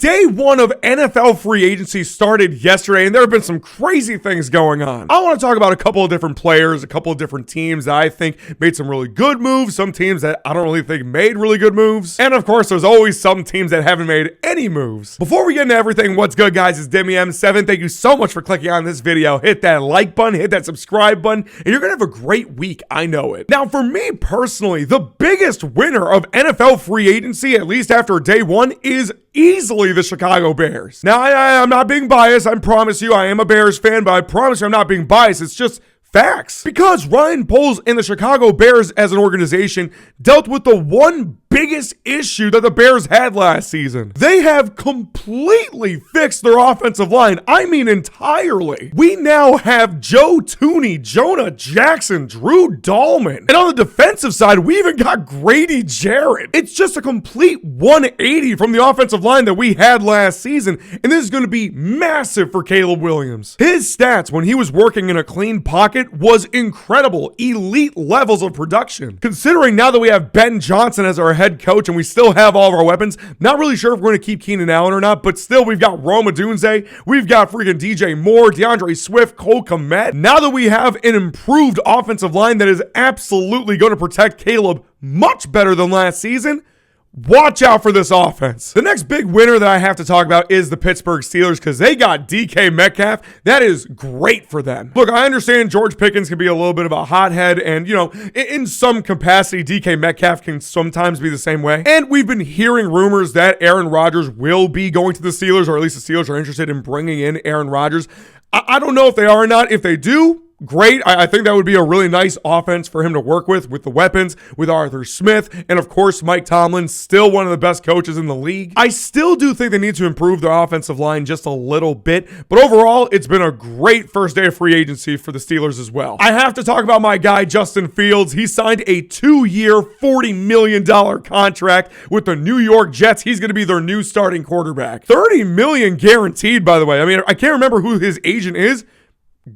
Day one of NFL free agency started yesterday, and there have been some crazy things going on. I want to talk about a couple of different players, a couple of different teams that I think made some really good moves, some teams that I don't really think made really good moves, and of course, there's always some teams that haven't made any moves. Before we get into everything, what's good, guys? It's Demi M7. Thank you so much for clicking on this video. Hit that like button, hit that subscribe button, and you're going to have a great week. I know it. Now, for me personally, the biggest winner of NFL free agency, at least after day one, is easily the Chicago Bears. Now, I'm not being biased. I promise you I am a Bears fan, but I promise you I'm not being biased. It's just facts. Because Ryan Poles and the Chicago Bears as an organization dealt with the one biggest issue that the Bears had last season. They have completely fixed their offensive line. I mean, entirely. We now have Joe Thuney, Jonah Jackson, Drew Dahlman. And on the defensive side, we even got Grady Jarrett. It's just a complete 180 from the offensive line that we had last season. And this is going to be massive for Caleb Williams. His stats when he was working in a clean pocket was incredible. Elite levels of production. Considering now that we have Ben Johnson as our head coach and we still have all of our weapons, not really sure if we're going to keep Keenan Allen or not, but still we've got Rome Odunze, we've got freaking DJ Moore, DeAndre Swift, Cole Kmet. Now that we have an improved offensive line that is absolutely going to protect Caleb much better than last season, watch out for this offense. The next big winner that I have to talk about is the Pittsburgh Steelers because they got DK Metcalf. That is great for them. Look, I understand George Pickens can be a little bit of a hothead and, you know, in some capacity, DK Metcalf can sometimes be the same way. And we've been hearing rumors that Aaron Rodgers will be going to the Steelers, or at least the Steelers are interested in bringing in Aaron Rodgers. I don't know if they are or not. If they do, great. I think that would be a really nice offense for him to work with the weapons, with Arthur Smith, and of course, Mike Tomlin, still one of the best coaches in the league. I still do think they need to improve their offensive line just a little bit, but overall, it's been a great first day of free agency for the Steelers as well. I have to talk about my guy, Justin Fields. He signed a 2-year, $40 million contract with the New York Jets. He's going to be their new starting quarterback. $30 million guaranteed, by the way. I mean, I can't remember who his agent is.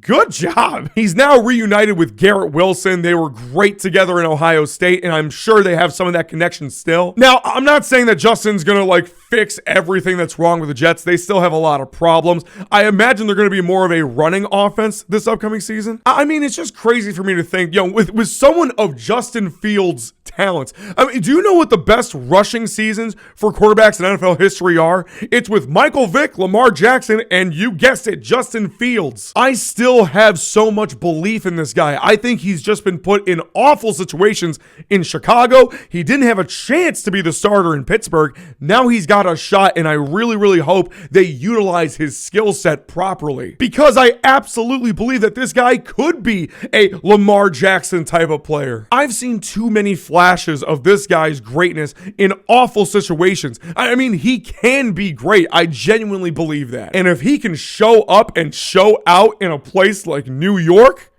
Good job. He's now reunited with Garrett Wilson. They were great together in Ohio State, and I'm sure they have some of that connection still. Now, I'm not saying that Justin's going to fix everything that's wrong with the Jets. They still have a lot of problems. I imagine they're going to be more of a running offense this upcoming season. I mean, it's just crazy for me to think, with someone of Justin Fields' talents. I mean, do you know what the best rushing seasons for quarterbacks in NFL history are? It's with Michael Vick, Lamar Jackson, and you guessed it, Justin Fields. I still have so much belief in this guy. I think he's just been put in awful situations in Chicago. He didn't have a chance to be the starter in Pittsburgh. Now he's got a shot, and I really, really hope they utilize his skill set properly, because I absolutely believe that this guy could be a Lamar Jackson type of player. I've seen too many flashes of this guy's greatness in awful situations. I mean, he can be great. I genuinely believe that. And if he can show up and show out in a place like New York,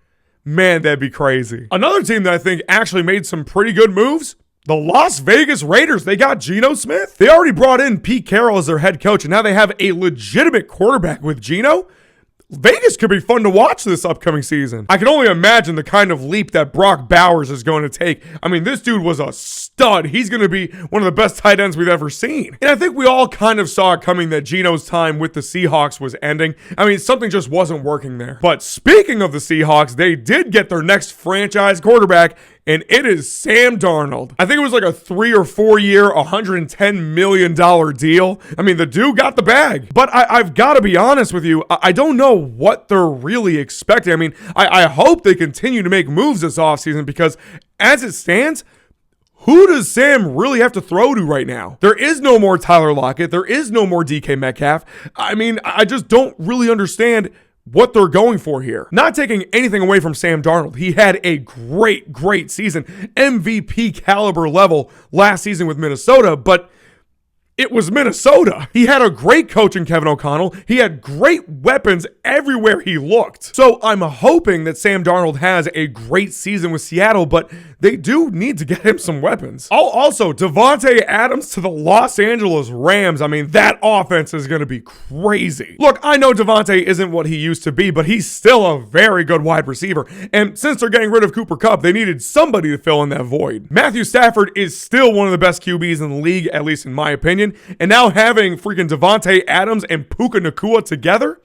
man, that'd be crazy. Another team that I think actually made some pretty good moves, the Las Vegas Raiders. They got Geno Smith. They already brought in Pete Carroll as their head coach, and now they have a legitimate quarterback with Geno. Vegas could be fun to watch this upcoming season. I can only imagine the kind of leap that Brock Bowers is going to take. I mean, this dude was a stud. He's going to be one of the best tight ends we've ever seen. And I think we all kind of saw it coming that Geno's time with the Seahawks was ending. I mean, something just wasn't working there. But speaking of the Seahawks, they did get their next franchise quarterback, and it is Sam Darnold. I think it was like a 3 or 4 year, $110 million deal. I mean, the dude got the bag. But I've got to be honest with you, I don't know what they're really expecting. I mean, I hope they continue to make moves this offseason, because as it stands, who does Sam really have to throw to right now? There is no more Tyler Lockett. There is no more DK Metcalf. I mean, I just don't really understand what they're going for here. Not taking anything away from Sam Darnold. He had a great season, MVP caliber level last season with Minnesota, but it was Minnesota. He had a great coach in Kevin O'Connell. He had great weapons everywhere he looked. So I'm hoping that Sam Darnold has a great season with Seattle, but they do need to get him some weapons. Also, Davante Adams to the Los Angeles Rams. I mean, that offense is going to be crazy. Look, I know Davante isn't what he used to be, but he's still a very good wide receiver. And since they're getting rid of Cooper Kupp, they needed somebody to fill in that void. Matthew Stafford is still one of the best QBs in the league, at least in my opinion. opinion. And now having freaking Devontae Adams and Puka Nacua together,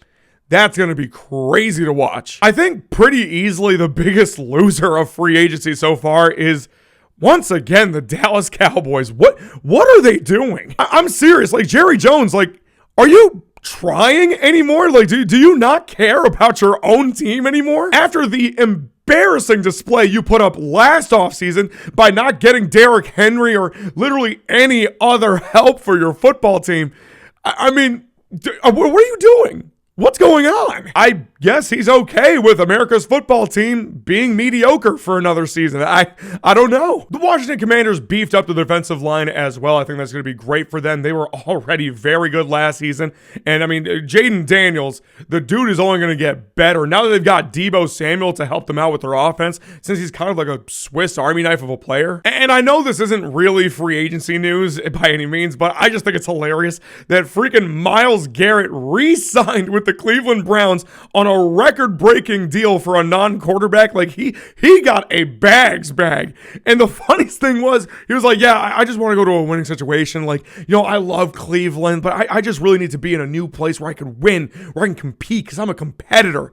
that's going to be crazy to watch. I think pretty easily the biggest loser of free agency so far is, once again, the Dallas Cowboys. What are they doing? I'm serious. Like, Jerry Jones, like, are you trying anymore? Like, do you not care about your own team anymore? After the embarrassing display you put up last offseason by not getting Derrick Henry or literally any other help for your football team, I mean, what are you doing? What's going on? I guess he's okay with America's football team being mediocre for another season. I don't know. The Washington Commanders beefed up the defensive line as well. I think that's going to be great for them. They were already very good last season. And I mean, Jaden Daniels, the dude is only going to get better. Now that they've got Deebo Samuel to help them out with their offense, since he's kind of like a Swiss Army knife of a player. And I know this isn't really free agency news by any means, but I just think it's hilarious that freaking Myles Garrett re-signed with the Cleveland Browns on a record-breaking deal for a non-quarterback. Like, he got a bags bag. And the funniest thing was, he was like, yeah, I just want to go to a winning situation. Like, you know, I love Cleveland, but I just really need to be in a new place where I can win, where I can compete, because I'm a competitor.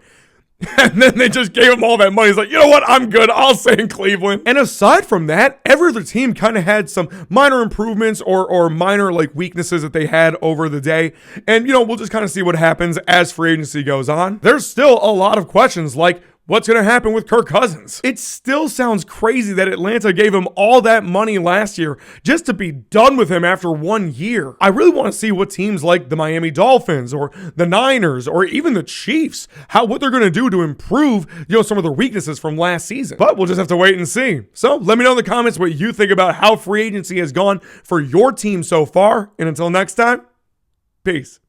And then they just gave him all that money. He's like, you know what? I'm good. I'll stay in Cleveland. And aside from that, every other team kind of had some minor improvements or minor like weaknesses that they had over the day. And, you know, we'll just kind of see what happens as free agency goes on. There's still a lot of questions like, what's going to happen with Kirk Cousins? It still sounds crazy that Atlanta gave him all that money last year just to be done with him after 1 year. I really want to see what teams like the Miami Dolphins or the Niners or even the Chiefs, what they're going to do to improve, you know, some of their weaknesses from last season. But we'll just have to wait and see. So let me know in the comments what you think about how free agency has gone for your team so far. And until next time, peace.